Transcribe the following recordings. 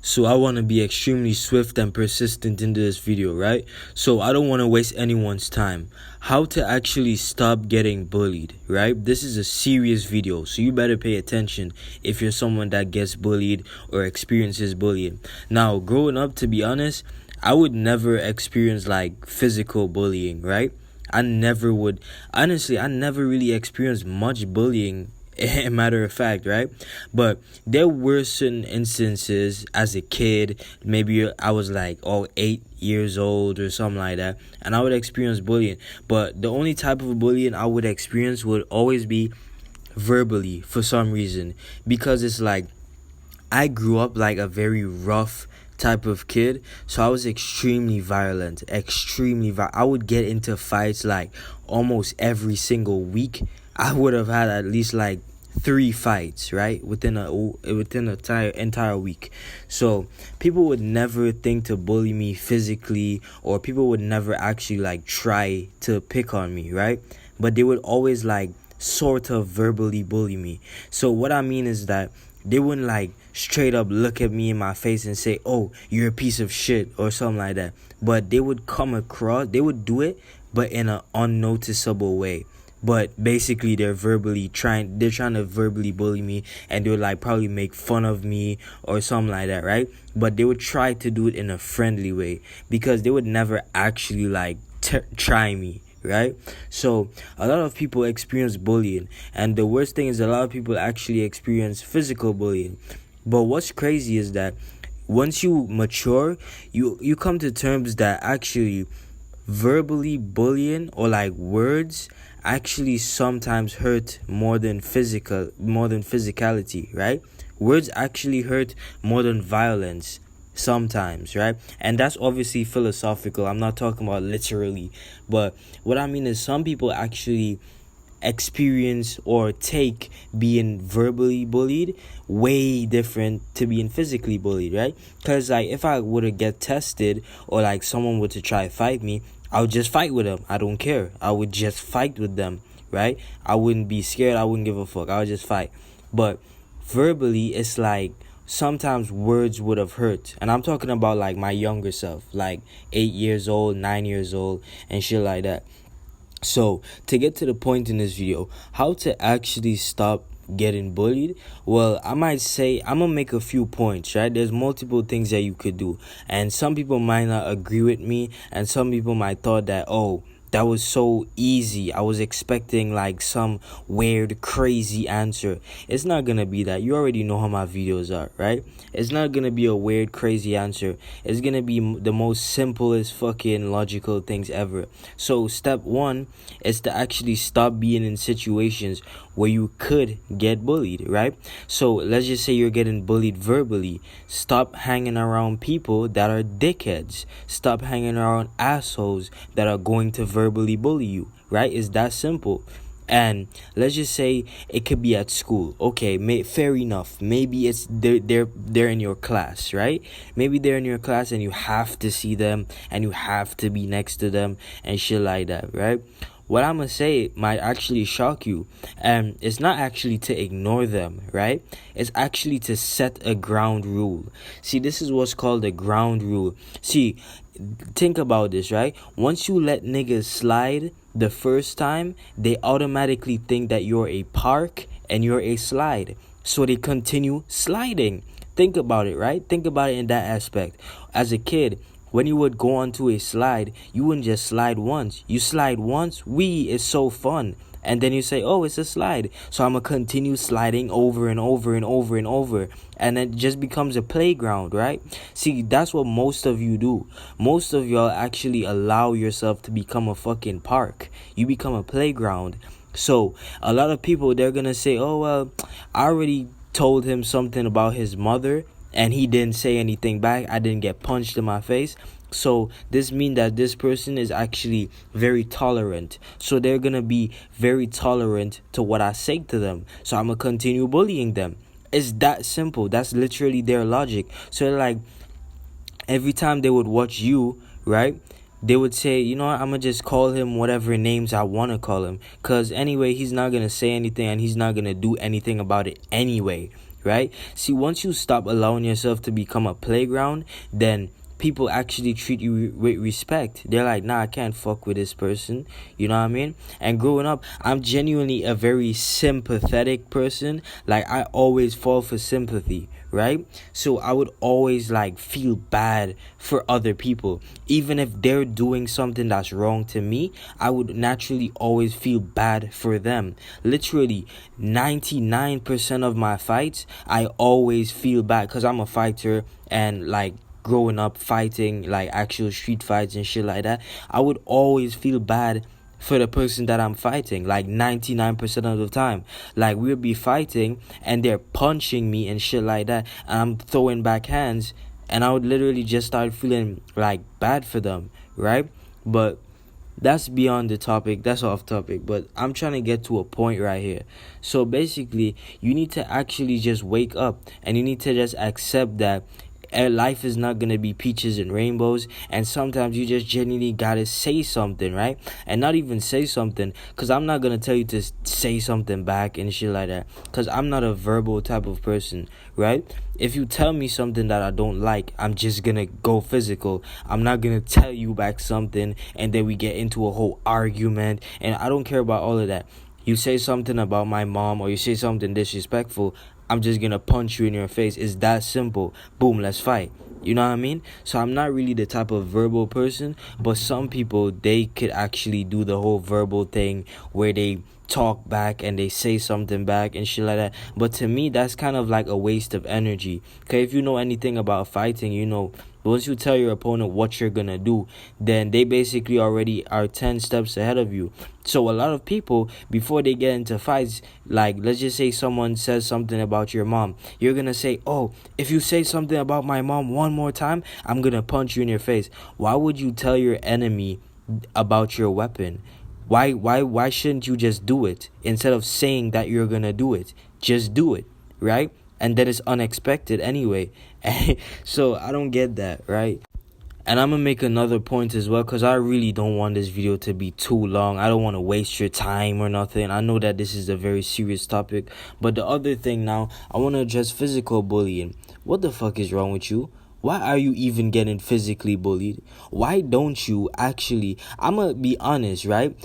So I want to be extremely swift and persistent into this video, right? So I don't want to waste anyone's time. How to actually stop getting bullied, right? This is a serious video, so you better pay attention if you're someone that gets bullied or experiences bullying. Now, growing up, to be honest, I would never experience like physical bullying, right? I never would. Honestly, I never really experienced much bullying, a matter of fact, right? But there were certain instances as a kid, maybe I was like 8 years old or something like that, and I would experience bullying. But the only type of bullying I would experience would always be verbally, for some reason, because it's like I grew up like a very rough type of kid, so I was extremely violent, I would get into fights like almost every single week. I would have had at least like 3 fights, right, within a entire week. So people would never think to bully me physically, or people would never actually like try to pick on me, right? But they would always like sort of verbally bully me. So what I mean is that they wouldn't like straight up look at me in my face and say, "Oh, you're a piece of shit," or something like that. But they would they would do it, but in an unnoticeable way. But basically they're trying to verbally bully me, and they would like probably make fun of me or something like that, right? But they would try to do it in a friendly way, because they would never actually like try me, right? So a lot of people experience bullying, and the worst thing is a lot of people actually experience physical bullying. But what's crazy is that once you mature, you come to terms that actually verbally bullying, or like words, actually sometimes hurt more than physicality, right? Words actually hurt more than violence sometimes, right? And that's obviously philosophical. I'm not talking about literally, but what I mean is some people actually experience or take being verbally bullied way different to being physically bullied, right? Because like if I were to get tested, or like someone were to try to fight me, I would just fight with them. I don't care. I would just fight with them, right? I wouldn't be scared. I wouldn't give a fuck. I would just fight. But verbally, it's like sometimes words would have hurt. And I'm talking about like my younger self, like 8 years old, 9 years old, and shit like that. So, to get to the point in this video, how to actually stop getting bullied, well, I might say I'm gonna make a few points, right? There's multiple things that you could do, and some people might not agree with me, and some people might thought that, oh, that was so easy, I was expecting like some weird crazy answer. It's not gonna be that. You already know how my videos are, right? It's not gonna be a weird crazy answer. It's gonna be the most simplest fucking logical things ever. So step one is to actually stop being in situations where you could get bullied, right? So let's just say you're getting bullied verbally. Stop hanging around people that are dickheads. Stop hanging around assholes that are going to verbally bully you, right? It's that simple. And let's just say it could be at school. Okay, fair enough. Maybe it's they're in your class, right? Maybe they're in your class and you have to see them and you have to be next to them and shit like that, right? What I'm gonna say might actually shock you, and it's not actually to ignore them, right? It's actually to set a ground rule. See, this is what's called a ground rule. See, think about this, right? Once you let niggas slide the first time, they automatically think that you're a park and you're a slide, so they continue sliding. Think about it, right? Think about it in that aspect. As a kid, when you would go onto a slide, you wouldn't just slide once. You slide once, it's so fun. And then you say, oh, it's a slide, so I'm going to continue sliding over and over and over and over. And it just becomes a playground, right? See, that's what most of you do. Most of y'all actually allow yourself to become a fucking park. You become a playground. So a lot of people, they're going to say, oh, well, I already told him something about his mother, and he didn't say anything back. I didn't get punched in my face. So this means that this person is actually very tolerant. So they're going to be very tolerant to what I say to them. So I'm going to continue bullying them. It's that simple. That's literally their logic. So like every time they would watch you, right, they would say, you know what, I'm going to just call him whatever names I want to call him. Because anyway, he's not going to say anything and he's not going to do anything about it anyway. right? See, once you stop allowing yourself to become a playground, then people actually treat you with respect. They're like, nah, I can't fuck with this person. You know what I mean? And growing up, I'm genuinely a very sympathetic person. Like, I always fall for sympathy, right? So I would always like feel bad for other people. Even if they're doing something that's wrong to me, I would naturally always feel bad for them. Literally 99% of my fights, I always feel bad because I'm a fighter, and like growing up fighting like actual street fights and shit like that, I would always feel bad for the person that I'm fighting, like 99% of the time. Like, we'll be fighting and they're punching me and shit like that, and I'm throwing back hands, and I would literally just start feeling like bad for them, right? But that's beyond the topic, that's off topic, but I'm trying to get to a point right here. So basically, you need to actually just wake up, and you need to just accept that life is not gonna be peaches and rainbows, and sometimes you just genuinely gotta say something, right? And not even say something, because I'm not gonna tell you to say something back and shit like that, because I'm not a verbal type of person, right? If you tell me something that I don't like, I'm just gonna go physical. I'm not gonna tell you back something and then we get into a whole argument, and I don't care about all of that. You say something about my mom, or you say something disrespectful, I'm just gonna punch you in your face. It's that simple. Boom, let's fight. You know what I mean? So I'm not really the type of verbal person, but some people, they could actually do the whole verbal thing where they talk back and they say something back and shit like that. But to me, that's kind of like a waste of energy. Okay, if you know anything about fighting, you know, once you tell your opponent what you're gonna do, then they basically already are 10 steps ahead of you. So a lot of people, before they get into fights, like, let's just say someone says something about your mom, you're gonna say, oh, if you say something about my mom one more time, I'm gonna punch you in your face. Why would you tell your enemy about your weapon? Why shouldn't you just do it instead of saying that you're gonna do it? Just do it, right? And that is unexpected anyway. So I don't get that, right? And I'm gonna make another point as well, because I really don't want this video to be too long. I don't want to waste your time or nothing. I know that this is a very serious topic, but the other thing now, I want to address physical bullying. What the fuck is wrong with you? Why are you even getting physically bullied? Why don't you actually, I'm gonna be honest, right?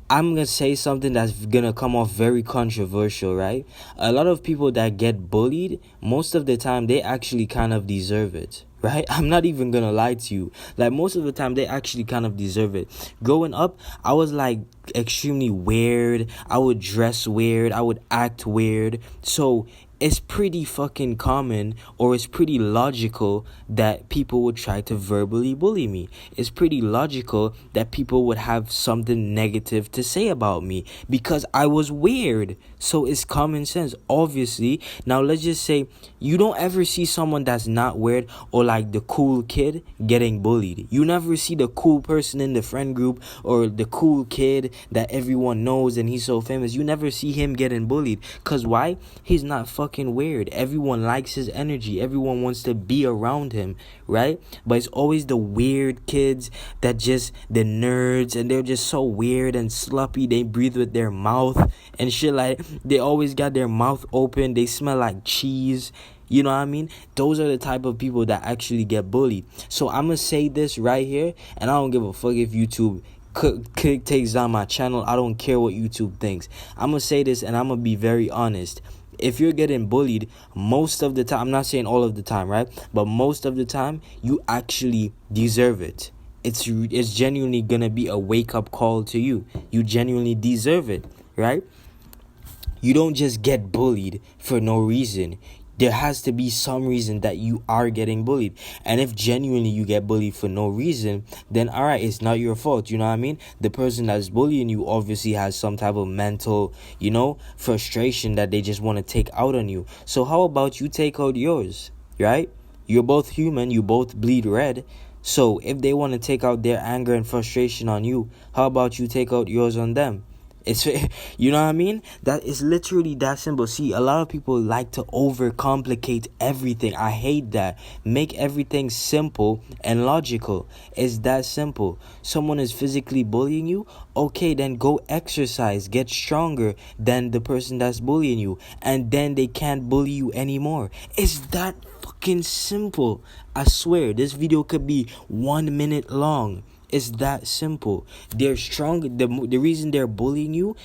I'm going to say something that's going to come off very controversial, right? A lot of people that get bullied, most of the time, they actually kind of deserve it, right? I'm not even going to lie to you. Like, most of the time, they actually kind of deserve it. Growing up, I was, like, extremely weird. I would dress weird. I would act weird. So it's pretty fucking common, or it's pretty logical that people would try to verbally bully me. It's pretty logical that people would have something negative to say about me because I was weird. So it's common sense, obviously. Now let's just say you don't ever see someone that's not weird, or like the cool kid, getting bullied. You never see the cool person in the friend group, or the cool kid that everyone knows and he's so famous. You never see him getting bullied. Cause why? He's not fucking weird. Everyone likes his energy. Everyone wants to be around him, right? But it's always the weird kids, that just the nerds, and they're just so weird and sloppy. They breathe with their mouth and shit, like they always got their mouth open. They smell like cheese. You know what I mean? Those are the type of people that actually get bullied. So I'm gonna say this right here, and I don't give a fuck if YouTube takes down my channel. I don't care what YouTube thinks. I'm gonna say this, and I'm gonna be very honest. If you're getting bullied, most of the time, I'm not saying all of the time, right? But most of the time, you actually deserve it. It's genuinely gonna be a wake-up call to you. You genuinely deserve it, right? You don't just get bullied for no reason. There has to be some reason that you are getting bullied. And if genuinely you get bullied for no reason, then all right, it's not your fault. You know what I mean? The person that's bullying you obviously has some type of mental, frustration that they just want to take out on you. So how about you take out yours, right? You're both human. You both bleed red. So if they want to take out their anger and frustration on you, how about you take out yours on them? It's you know what I mean? That is literally that simple. See, a lot of people like to overcomplicate everything. I hate that. Make everything simple and logical. It's that simple. Someone is physically bullying you, okay, then go exercise, get stronger than the person that's bullying you, and then they can't bully you anymore. It's that fucking simple. I swear, this video could be 1 minute long. It's that simple. They're strong. The reason they're bullying you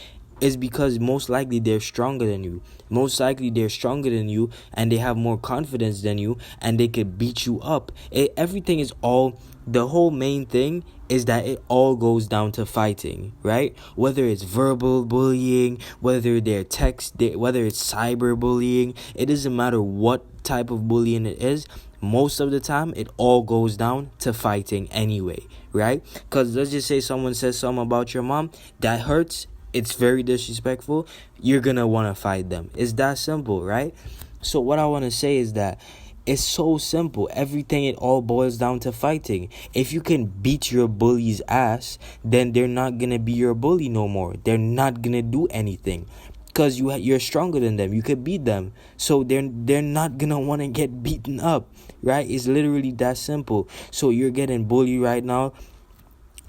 is because most likely they're stronger than you. Most likely they're stronger than you, and they have more confidence than you, and they could beat you up. Everything is all, the whole main thing is that it all goes down to fighting, right? Whether it's verbal bullying, whether whether it's cyber bullying, it doesn't matter what type of bullying it is. Most of the time, it all goes down to fighting anyway, right? Because let's just say someone says something about your mom that hurts, it's very disrespectful, you're gonna want to fight them. It's that simple, right? So what I want to say is that it's so simple. Everything, it all boils down to fighting. If you can beat your bully's ass, then they're not gonna be your bully no more. They're not gonna do anything. Because you're stronger than them, you could beat them, so they're not gonna want to get beaten up, right? It's literally that simple. So you're getting bullied right now.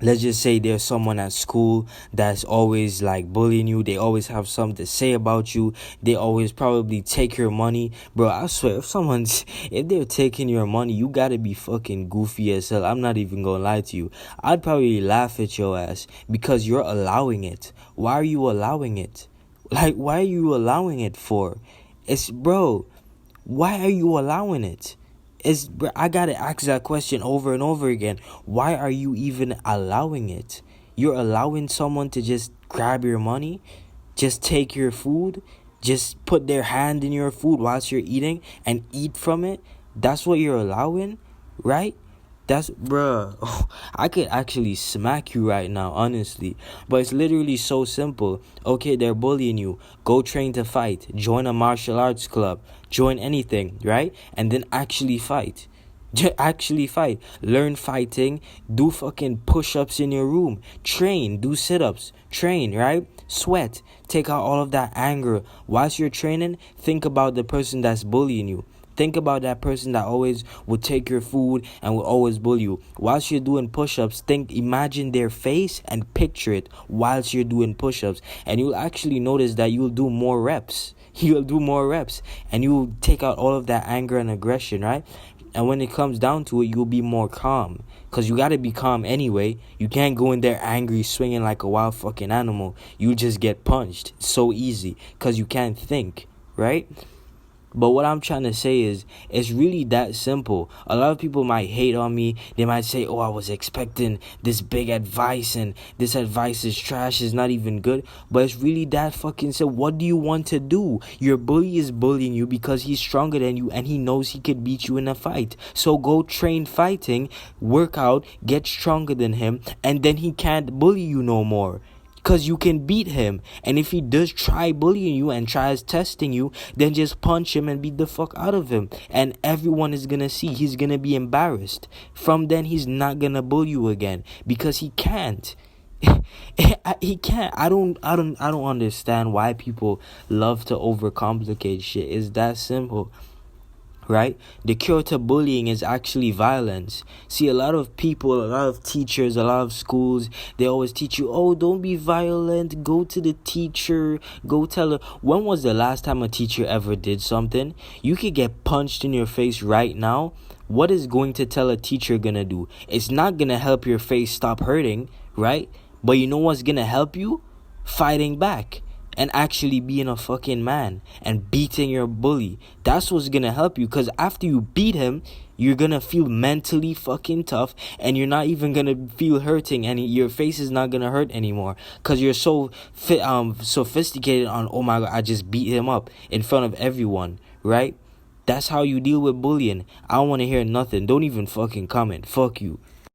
Let's just say there's someone at school that's always like bullying you. They always have something to say about you. They always probably take your money. Bro, I swear, if they're taking your money, you gotta be fucking goofy as hell. I'm not even gonna lie to you. I'd probably laugh at your ass because you're allowing it. Why are you allowing it? Like, why are you allowing it for? Bro, why are you allowing it? Bro, I gotta ask that question over and over again. Why are you even allowing it? You're allowing someone to just grab your money, just take your food, just put their hand in your food whilst you're eating and eat from it? That's what you're allowing, right? Bruh, I could actually smack you right now, honestly. But it's literally so simple. Okay, they're bullying you. Go train to fight. Join a martial arts club. Join anything, right? And then actually fight. Actually fight. Learn fighting. Do fucking push-ups in your room. Train. Do sit-ups. Train, right? Sweat. Take out all of that anger. Whilst you're training, think about the person that's bullying you. Think about that person that always would take your food and will always bully you. Whilst you're doing push-ups, imagine their face and picture it whilst you're doing push-ups. And you'll actually notice that you'll do more reps. You'll do more reps. And you'll take out all of that anger and aggression, right? And when it comes down to it, you'll be more calm. Because you got to be calm anyway. You can't go in there angry, swinging like a wild fucking animal. You just get punched. It's so easy. Because you can't think, right? But what I'm trying to say is, it's really that simple. A lot of people might hate on me. They might say, oh, I was expecting this big advice, and this advice is trash, is not even good. But it's really that fucking simple. What do you want to do? Your bully is bullying you because he's stronger than you, and he knows he could beat you in a fight. So go train fighting, work out, get stronger than him, and then he can't bully you no more. Because you can beat him. And if he does try bullying you and tries testing you, then just punch him and beat the fuck out of him. And everyone is going to see. He's going to be embarrassed. From then, he's not going to bully you again. Because he can't. He can't. I don't understand why people love to overcomplicate shit. It's that simple. Right? The cure to bullying is actually violence. See, a lot of people, a lot of teachers, a lot of schools, they always teach you, oh, don't be violent, go to the teacher, go tell her. When was the last time a teacher ever did something? You could get punched in your face right now. What is going to tell a teacher gonna do? It's not gonna help your face stop hurting, right? But you know what's gonna help you? Fighting back. And actually being a fucking man and beating your bully. That's what's gonna help you. Because after you beat him, you're gonna feel mentally fucking tough. And you're not even gonna feel hurting. And your face is not gonna hurt anymore. Because you're so sophisticated on, oh my God, I just beat him up in front of everyone. Right? That's how you deal with bullying. I don't want to hear nothing. Don't even fucking comment. Fuck you.